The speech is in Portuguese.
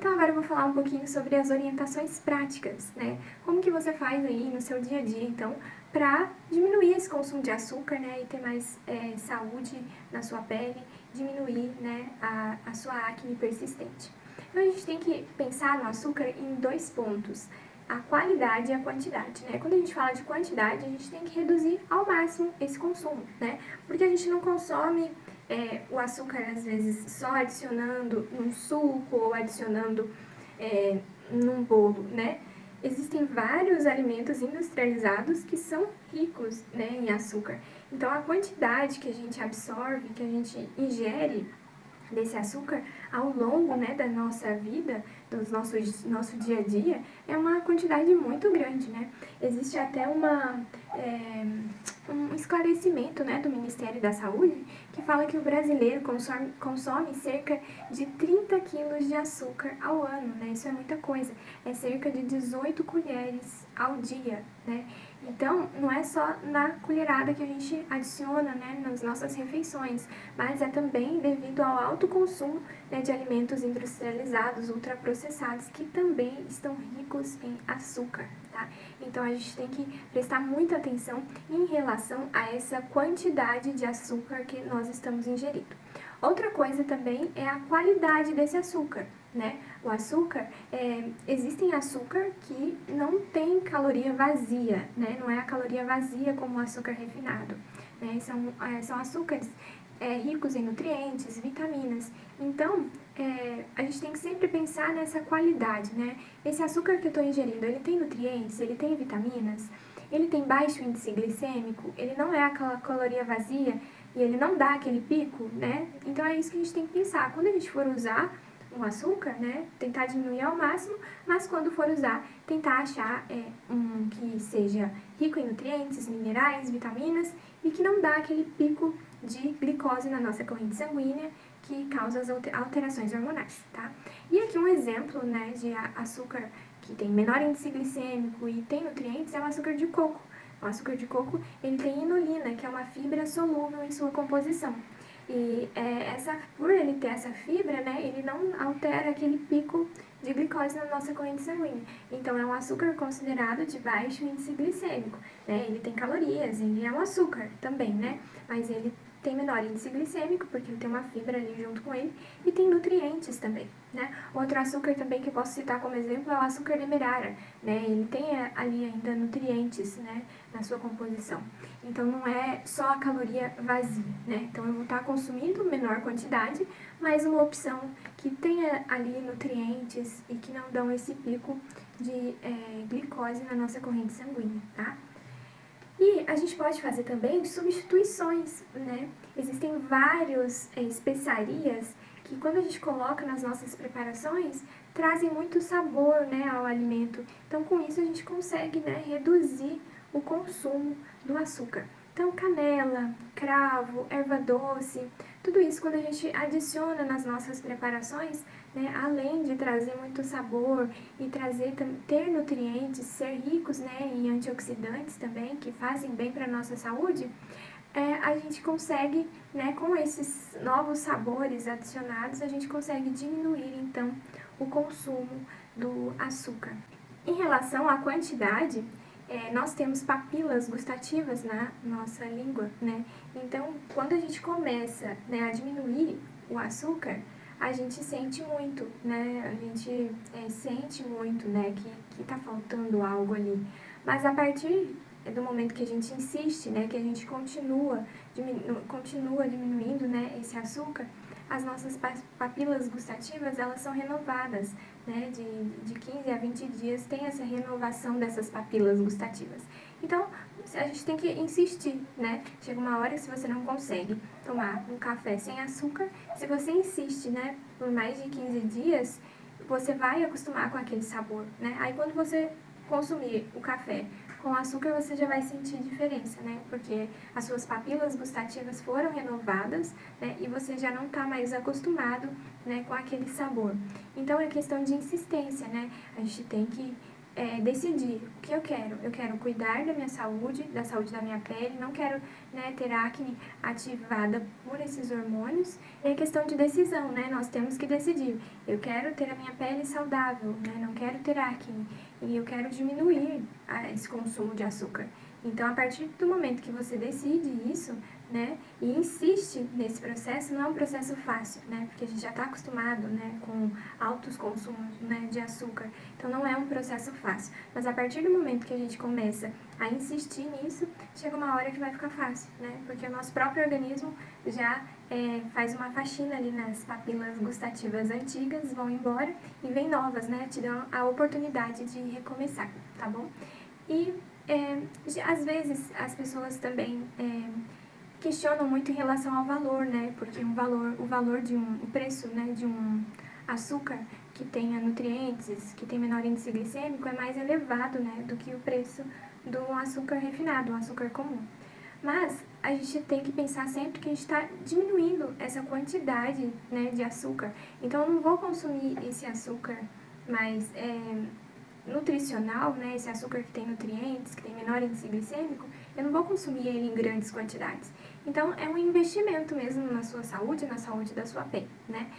Então agora eu vou falar um pouquinho sobre as orientações práticas, né? Como que você faz aí no seu dia a dia, então, para diminuir esse consumo de açúcar, né? E ter mais saúde na sua pele, diminuir, né, a sua acne persistente. Então a gente tem que pensar no açúcar em dois pontos. A qualidade e a quantidade, né? Quando a gente fala de quantidade, a gente tem que reduzir ao máximo esse consumo, né? Porque a gente não consome o açúcar, às vezes, só adicionando num suco ou adicionando num bolo, né? Existem vários alimentos industrializados que são ricos, né, em açúcar. Então, a quantidade que a gente absorve, que a gente ingere desse açúcar ao longo, né, da nossa vida, nosso dia a dia, é uma quantidade muito grande, né? Existe até um esclarecimento, né, do Ministério da Saúde que fala que o brasileiro consome cerca de 30 quilos de açúcar ao ano, né? Isso é muita coisa. É cerca de 18 colheres ao dia, né? Então, não é só na colherada que a gente adiciona, né, nas nossas refeições, mas é também devido ao alto consumo, né, de alimentos industrializados, ultraprocessados, que também estão ricos em açúcar, tá? Então, a gente tem que prestar muita atenção em relação a essa quantidade de açúcar que nós estamos ingerindo. Outra coisa também é a qualidade desse açúcar, né? O açúcar, existem açúcar que não tem caloria vazia, né? Não é a caloria vazia como o açúcar refinado, né? São açúcares ricos em nutrientes, vitaminas. Então, a gente tem que sempre pensar nessa qualidade, né? Esse açúcar que eu estou ingerindo, ele tem nutrientes, ele tem vitaminas, ele tem baixo índice glicêmico, ele não é aquela caloria vazia e ele não dá aquele pico, né? Então é isso que a gente tem que pensar. Quando a gente for usar um açúcar, né, tentar diminuir ao máximo, mas quando for usar, tentar achar um que seja rico em nutrientes, minerais, vitaminas e que não dá aquele pico de glicose na nossa corrente sanguínea que causa as alterações hormonais, tá? E aqui um exemplo, né, de açúcar que tem menor índice glicêmico e tem nutrientes é o açúcar de coco. O açúcar de coco, ele tem inulina, que é uma fibra solúvel em sua composição. E por ele ter essa fibra, né, ele não altera aquele pico de glicose na nossa corrente sanguínea. Então, é um açúcar considerado de baixo índice glicêmico, né? Ele tem calorias, ele é um açúcar também, né? Mas ele tem menor índice glicêmico, porque ele tem uma fibra ali junto com ele, e tem nutrientes também, né? Outro açúcar também que eu posso citar como exemplo é o açúcar demerara, né? Ele tem ali ainda nutrientes, né, na sua composição. Então, não é só a caloria vazia, né? Então, eu vou estar consumindo menor quantidade, mas uma opção que tenha ali nutrientes e que não dão esse pico de glicose na nossa corrente sanguínea, tá? E a gente pode fazer também substituições, né? Existem várias especiarias que quando a gente coloca nas nossas preparações, trazem muito sabor, né, ao alimento. Então, com isso, a gente consegue, né, reduzir o consumo do açúcar. Então, canela, cravo, erva doce, tudo isso quando a gente adiciona nas nossas preparações, né, além de trazer muito sabor e ter nutrientes, ser ricos, né, em antioxidantes também, que fazem bem para a nossa saúde, a gente consegue, né, com esses novos sabores adicionados, a gente consegue diminuir, então, o consumo do açúcar. Em relação à quantidade, nós temos papilas gustativas na nossa língua, né? Então, quando a gente começa, né, a diminuir o açúcar, a gente sente muito, né? A gente sente muito, né, que tá faltando algo ali. Mas a partir do momento que a gente insiste, né, que a gente continua diminuindo, né, esse açúcar, as nossas papilas gustativas, elas são renovadas, né, de 15 a 20 dias tem essa renovação dessas papilas gustativas. Então, a gente tem que insistir, né? Chega uma hora que se você não consegue tomar um café sem açúcar, se você insiste, né, por mais de 15 dias, você vai acostumar com aquele sabor, né? Aí quando você consumir o café com açúcar, você já vai sentir diferença, né? Porque as suas papilas gustativas foram renovadas, né? E você já não está mais acostumado, né, com aquele sabor. Então, é questão de insistência, né? A gente tem que decidir o que eu quero. Eu quero cuidar da saúde da minha pele, não quero, né, ter acne ativada por esses hormônios. É questão de decisão, né? Nós temos que decidir. Eu quero ter a minha pele saudável, né? Não quero ter acne e eu quero diminuir esse consumo de açúcar. Então, a partir do momento que você decide isso, né, e insiste nesse processo, não é um processo fácil, né, porque a gente já está acostumado, né, com altos consumos, né, de açúcar, então não é um processo fácil. Mas a partir do momento que a gente começa a insistir nisso, chega uma hora que vai ficar fácil, né, porque o nosso próprio organismo já faz uma faxina ali nas papilas gustativas antigas, vão embora e vem novas, né, te dão a oportunidade de recomeçar, tá bom? E às vezes as pessoas também questionam muito em relação ao valor, né? Porque o valor de o preço, né, de um açúcar que tenha nutrientes, que tem menor índice glicêmico, é mais elevado, né, do que o preço do açúcar refinado, um açúcar comum. Mas a gente tem que pensar sempre que a gente está diminuindo essa quantidade, né, de açúcar. Então eu não vou consumir esse açúcar mais nutricional, né, esse açúcar que tem nutrientes, que tem menor índice glicêmico, eu não vou consumir ele em grandes quantidades. Então, é um investimento mesmo na sua saúde, na saúde da sua pele, né?